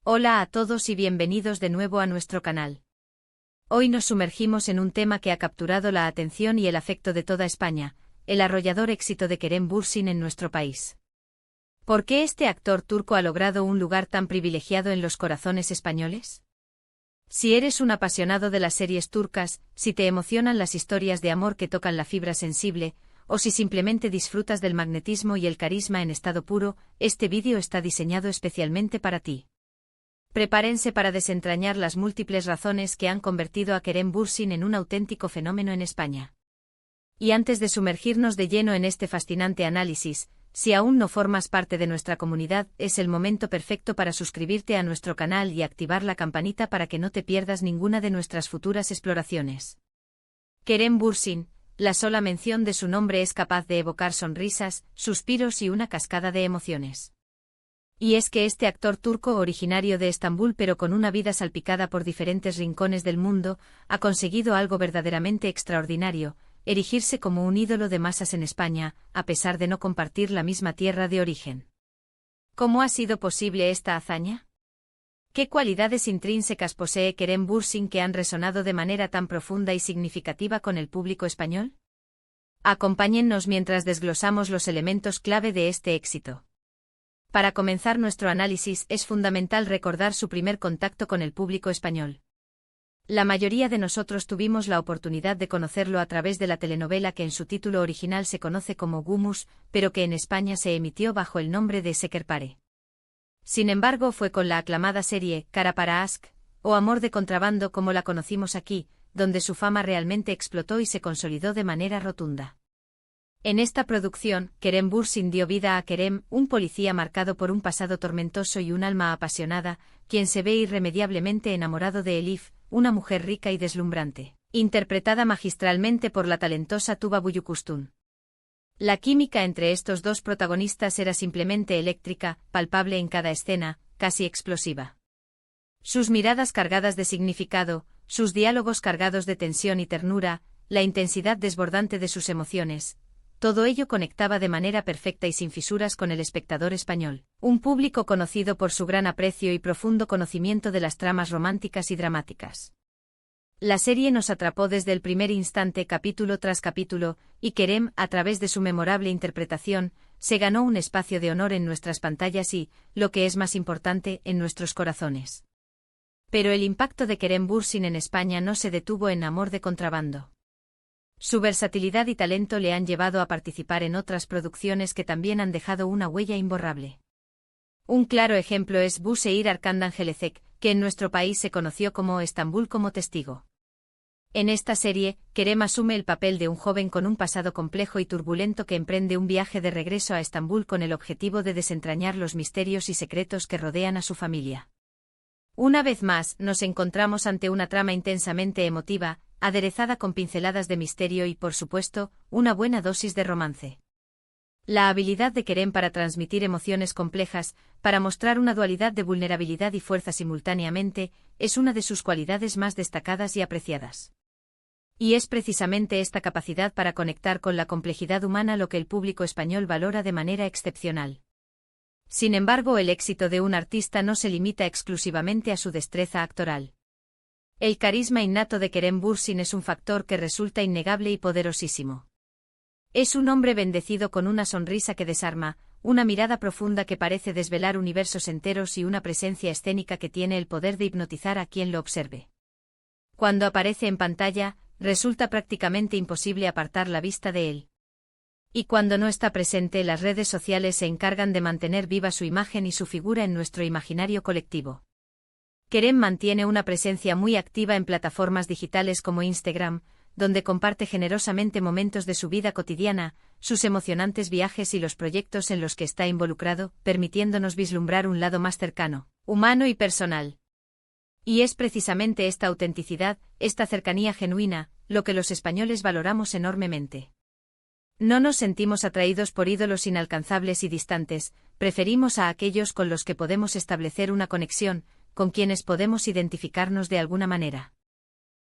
Hola a todos y bienvenidos de nuevo a nuestro canal. Hoy nos sumergimos en un tema que ha capturado la atención y el afecto de toda España, el arrollador éxito de Kerem Bürsin en nuestro país. ¿Por qué este actor turco ha logrado un lugar tan privilegiado en los corazones españoles? Si eres un apasionado de las series turcas, si te emocionan las historias de amor que tocan la fibra sensible, o si simplemente disfrutas del magnetismo y el carisma en estado puro, este vídeo está diseñado especialmente para ti. Prepárense para desentrañar las múltiples razones que han convertido a Kerem Bürsin en un auténtico fenómeno en España. Y antes de sumergirnos de lleno en este fascinante análisis, si aún no formas parte de nuestra comunidad, es el momento perfecto para suscribirte a nuestro canal y activar la campanita para que no te pierdas ninguna de nuestras futuras exploraciones. Kerem Bürsin, la sola mención de su nombre es capaz de evocar sonrisas, suspiros y una cascada de emociones. Y es que este actor turco originario de Estambul pero con una vida salpicada por diferentes rincones del mundo, ha conseguido algo verdaderamente extraordinario, erigirse como un ídolo de masas en España, a pesar de no compartir la misma tierra de origen. ¿Cómo ha sido posible esta hazaña? ¿Qué cualidades intrínsecas posee Kerem Bürsin que han resonado de manera tan profunda y significativa con el público español? Acompáñennos mientras desglosamos los elementos clave de este éxito. Para comenzar nuestro análisis es fundamental recordar su primer contacto con el público español. La mayoría de nosotros tuvimos la oportunidad de conocerlo a través de la telenovela que en su título original se conoce como Gumuz, pero que en España se emitió bajo el nombre de Şekerpare. Sin embargo, fue con la aclamada serie Kara para Aşk, o Amor de contrabando como la conocimos aquí, donde su fama realmente explotó y se consolidó de manera rotunda. En esta producción, Kerem Bürsin dio vida a Kerem, un policía marcado por un pasado tormentoso y un alma apasionada, quien se ve irremediablemente enamorado de Elif, una mujer rica y deslumbrante, interpretada magistralmente por la talentosa Tuba Büyüküstün. La química entre estos dos protagonistas era simplemente eléctrica, palpable en cada escena, casi explosiva. Sus miradas cargadas de significado, sus diálogos cargados de tensión y ternura, la intensidad desbordante de sus emociones, todo ello conectaba de manera perfecta y sin fisuras con el espectador español, un público conocido por su gran aprecio y profundo conocimiento de las tramas románticas y dramáticas. La serie nos atrapó desde el primer instante capítulo tras capítulo, y Kerem, a través de su memorable interpretación, se ganó un espacio de honor en nuestras pantallas y, lo que es más importante, en nuestros corazones. Pero el impacto de Kerem Bürsin en España no se detuvo en Amor de contrabando. Su versatilidad y talento le han llevado a participar en otras producciones que también han dejado una huella imborrable. Un claro ejemplo es Bu Şehir Arkandan Gelecek, que en nuestro país se conoció como Estambul como testigo. En esta serie, Kerem asume el papel de un joven con un pasado complejo y turbulento que emprende un viaje de regreso a Estambul con el objetivo de desentrañar los misterios y secretos que rodean a su familia. Una vez más, nos encontramos ante una trama intensamente emotiva, aderezada con pinceladas de misterio y, por supuesto, una buena dosis de romance. La habilidad de Kerem para transmitir emociones complejas, para mostrar una dualidad de vulnerabilidad y fuerza simultáneamente, es una de sus cualidades más destacadas y apreciadas. Y es precisamente esta capacidad para conectar con la complejidad humana lo que el público español valora de manera excepcional. Sin embargo, el éxito de un artista no se limita exclusivamente a su destreza actoral. El carisma innato de Kerem Bürsin es un factor que resulta innegable y poderosísimo. Es un hombre bendecido con una sonrisa que desarma, una mirada profunda que parece desvelar universos enteros y una presencia escénica que tiene el poder de hipnotizar a quien lo observe. Cuando aparece en pantalla, resulta prácticamente imposible apartar la vista de él. Y cuando no está presente, las redes sociales se encargan de mantener viva su imagen y su figura en nuestro imaginario colectivo. Kerem mantiene una presencia muy activa en plataformas digitales como Instagram, donde comparte generosamente momentos de su vida cotidiana, sus emocionantes viajes y los proyectos en los que está involucrado, permitiéndonos vislumbrar un lado más cercano, humano y personal. Y es precisamente esta autenticidad, esta cercanía genuina, lo que los españoles valoramos enormemente. No nos sentimos atraídos por ídolos inalcanzables y distantes, preferimos a aquellos con los que podemos establecer una conexión, con quienes podemos identificarnos de alguna manera.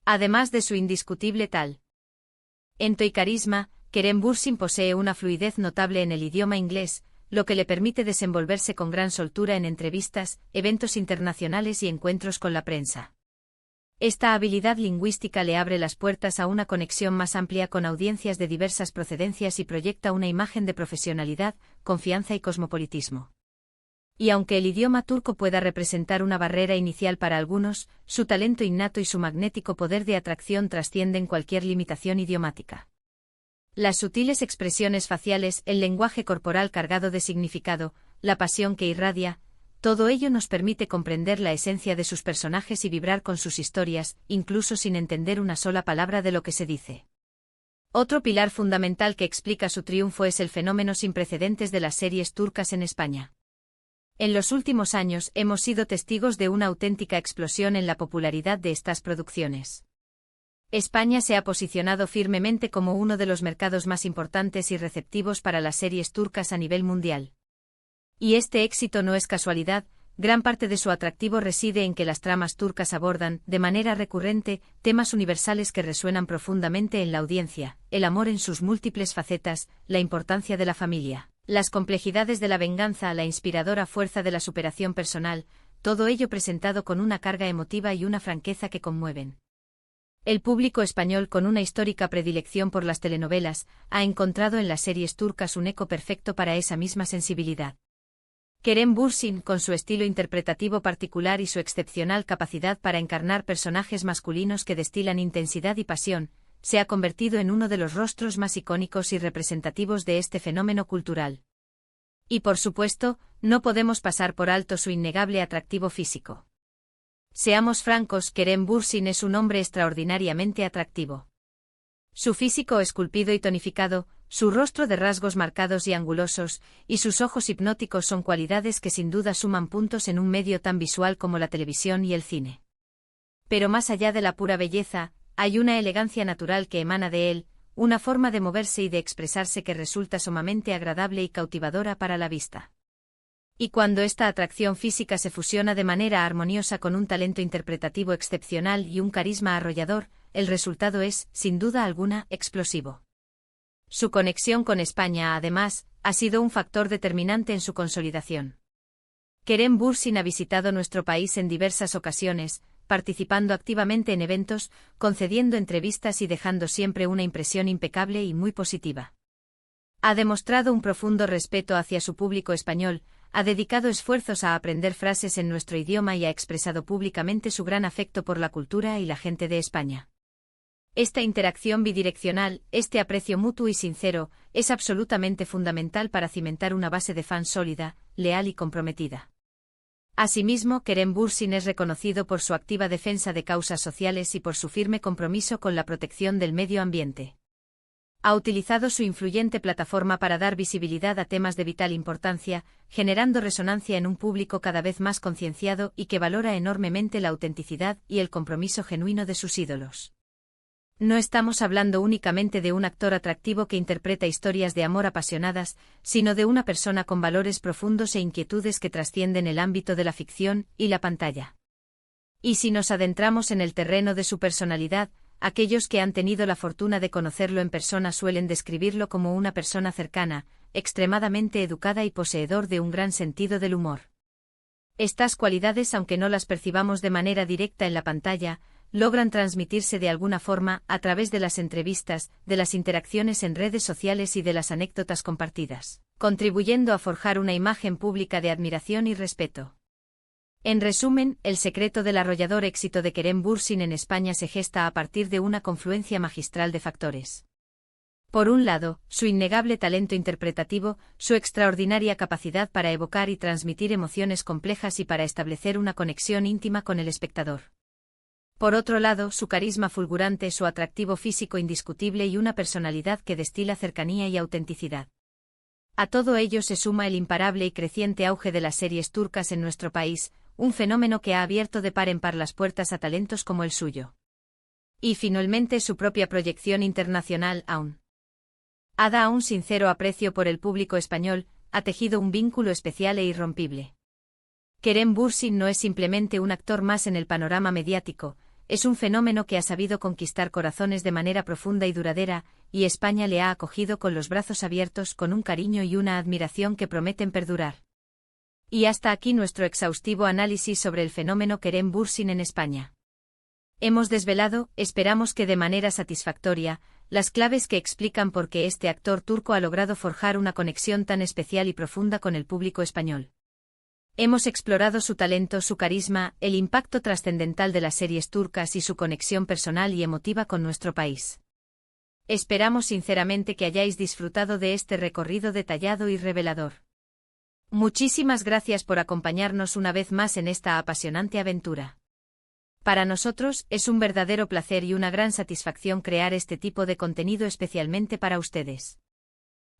Además de su indiscutible talento y carisma, Kerem Bürsin posee una fluidez notable en el idioma inglés, lo que le permite desenvolverse con gran soltura en entrevistas, eventos internacionales y encuentros con la prensa. Esta habilidad lingüística le abre las puertas a una conexión más amplia con audiencias de diversas procedencias y proyecta una imagen de profesionalidad, confianza y cosmopolitismo. Y aunque el idioma turco pueda representar una barrera inicial para algunos, su talento innato y su magnético poder de atracción trascienden cualquier limitación idiomática. Las sutiles expresiones faciales, el lenguaje corporal cargado de significado, la pasión que irradia, todo ello nos permite comprender la esencia de sus personajes y vibrar con sus historias, incluso sin entender una sola palabra de lo que se dice. Otro pilar fundamental que explica su triunfo es el fenómeno sin precedentes de las series turcas en España. En los últimos años hemos sido testigos de una auténtica explosión en la popularidad de estas producciones. España se ha posicionado firmemente como uno de los mercados más importantes y receptivos para las series turcas a nivel mundial. Y este éxito no es casualidad, gran parte de su atractivo reside en que las tramas turcas abordan, de manera recurrente, temas universales que resuenan profundamente en la audiencia: el amor en sus múltiples facetas, la importancia de la familia, las complejidades de la venganza, la inspiradora fuerza de la superación personal, todo ello presentado con una carga emotiva y una franqueza que conmueven. El público español, con una histórica predilección por las telenovelas, ha encontrado en las series turcas un eco perfecto para esa misma sensibilidad. Kerem Bürsin, con su estilo interpretativo particular y su excepcional capacidad para encarnar personajes masculinos que destilan intensidad y pasión, se ha convertido en uno de los rostros más icónicos y representativos de este fenómeno cultural. Y por supuesto, no podemos pasar por alto su innegable atractivo físico. Seamos francos, Kerem Bürsin es un hombre extraordinariamente atractivo. Su físico esculpido y tonificado, su rostro de rasgos marcados y angulosos, y sus ojos hipnóticos son cualidades que sin duda suman puntos en un medio tan visual como la televisión y el cine. Pero más allá de la pura belleza, hay una elegancia natural que emana de él, una forma de moverse y de expresarse que resulta sumamente agradable y cautivadora para la vista. Y cuando esta atracción física se fusiona de manera armoniosa con un talento interpretativo excepcional y un carisma arrollador, el resultado es, sin duda alguna, explosivo. Su conexión con España, además, ha sido un factor determinante en su consolidación. Kerem Bürsin ha visitado nuestro país en diversas ocasiones, participando activamente en eventos, concediendo entrevistas y dejando siempre una impresión impecable y muy positiva. Ha demostrado un profundo respeto hacia su público español, ha dedicado esfuerzos a aprender frases en nuestro idioma y ha expresado públicamente su gran afecto por la cultura y la gente de España. Esta interacción bidireccional, este aprecio mutuo y sincero, es absolutamente fundamental para cimentar una base de fans sólida, leal y comprometida. Asimismo, Kerem Bürsin es reconocido por su activa defensa de causas sociales y por su firme compromiso con la protección del medio ambiente. Ha utilizado su influyente plataforma para dar visibilidad a temas de vital importancia, generando resonancia en un público cada vez más concienciado y que valora enormemente la autenticidad y el compromiso genuino de sus ídolos. No estamos hablando únicamente de un actor atractivo que interpreta historias de amor apasionadas, sino de una persona con valores profundos e inquietudes que trascienden el ámbito de la ficción y la pantalla. Y si nos adentramos en el terreno de su personalidad, aquellos que han tenido la fortuna de conocerlo en persona suelen describirlo como una persona cercana, extremadamente educada y poseedor de un gran sentido del humor. Estas cualidades, aunque no las percibamos de manera directa en la pantalla, logran transmitirse de alguna forma a través de las entrevistas, de las interacciones en redes sociales y de las anécdotas compartidas, contribuyendo a forjar una imagen pública de admiración y respeto. En resumen, el secreto del arrollador éxito de Kerem Bürsin en España se gesta a partir de una confluencia magistral de factores. Por un lado, su innegable talento interpretativo, su extraordinaria capacidad para evocar y transmitir emociones complejas y para establecer una conexión íntima con el espectador. Por otro lado, su carisma fulgurante, su atractivo físico indiscutible y una personalidad que destila cercanía y autenticidad. A todo ello se suma el imparable y creciente auge de las series turcas en nuestro país, un fenómeno que ha abierto de par en par las puertas a talentos como el suyo. Y finalmente su propia proyección internacional da un sincero aprecio por el público español, ha tejido un vínculo especial e irrompible. Kerem Bürsin no es simplemente un actor más en el panorama mediático, es un fenómeno que ha sabido conquistar corazones de manera profunda y duradera, y España le ha acogido con los brazos abiertos, con un cariño y una admiración que prometen perdurar. Y hasta aquí nuestro exhaustivo análisis sobre el fenómeno Kerem Bürsin en España. Hemos desvelado, esperamos que de manera satisfactoria, las claves que explican por qué este actor turco ha logrado forjar una conexión tan especial y profunda con el público español. Hemos explorado su talento, su carisma, el impacto trascendental de las series turcas y su conexión personal y emotiva con nuestro país. Esperamos sinceramente que hayáis disfrutado de este recorrido detallado y revelador. Muchísimas gracias por acompañarnos una vez más en esta apasionante aventura. Para nosotros es un verdadero placer y una gran satisfacción crear este tipo de contenido especialmente para ustedes.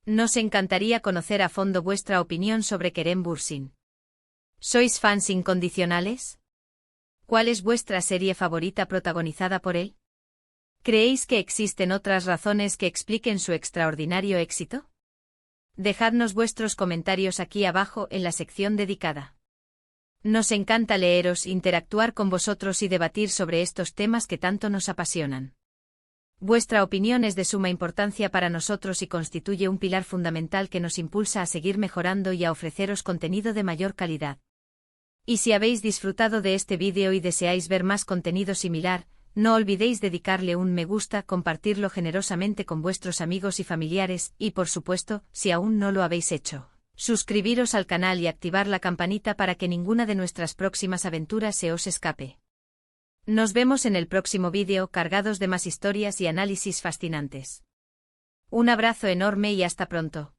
Nos encantaría conocer a fondo vuestra opinión sobre Kerem Bürsin. ¿Sois fans incondicionales? ¿Cuál es vuestra serie favorita protagonizada por él? ¿Creéis que existen otras razones que expliquen su extraordinario éxito? Dejadnos vuestros comentarios aquí abajo en la sección dedicada. Nos encanta leeros, interactuar con vosotros y debatir sobre estos temas que tanto nos apasionan. Vuestra opinión es de suma importancia para nosotros y constituye un pilar fundamental que nos impulsa a seguir mejorando y a ofreceros contenido de mayor calidad. Y si habéis disfrutado de este vídeo y deseáis ver más contenido similar, no olvidéis dedicarle un me gusta, compartirlo generosamente con vuestros amigos y familiares, y por supuesto, si aún no lo habéis hecho, suscribiros al canal y activar la campanita para que ninguna de nuestras próximas aventuras se os escape. Nos vemos en el próximo vídeo cargados de más historias y análisis fascinantes. Un abrazo enorme y hasta pronto.